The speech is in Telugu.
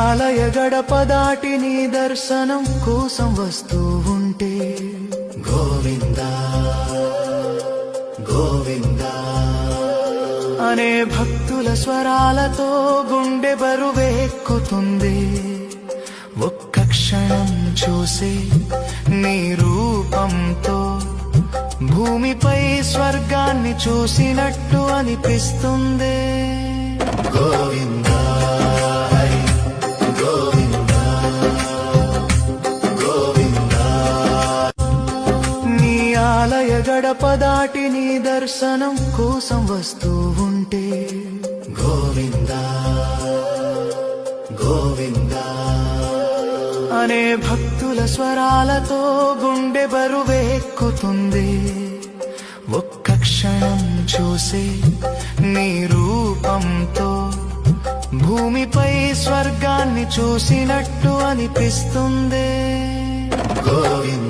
ఆలయ గడప దాటి నీ దర్శనం కోసం వస్తూ ఉంటే గోవిందా గోవిందా అనే భక్తుల స్వరాలతో గుండె బరువెక్కుతుంది. ఒక్క క్షణం చూసే నీ రూపంతో భూమిపై స్వర్గాన్ని చూసినట్టు అనిపిస్తుంది. గోవిందా హరి గోవిందా గోవిందా. నీ ఆలయ గడప దాటి నీ దర్శనం కోసం వస్తూ ఉంటే గోవిందా గోవిందా అనే భక్తుల స్వరాలతో గుండె బరువెక్కుతుంది. ఒక్క క్షణం చూసే నీ రూపంతో భూమిపై స్వర్గాన్ని చూసినట్టు అనిపిస్తుంది. గోవిందా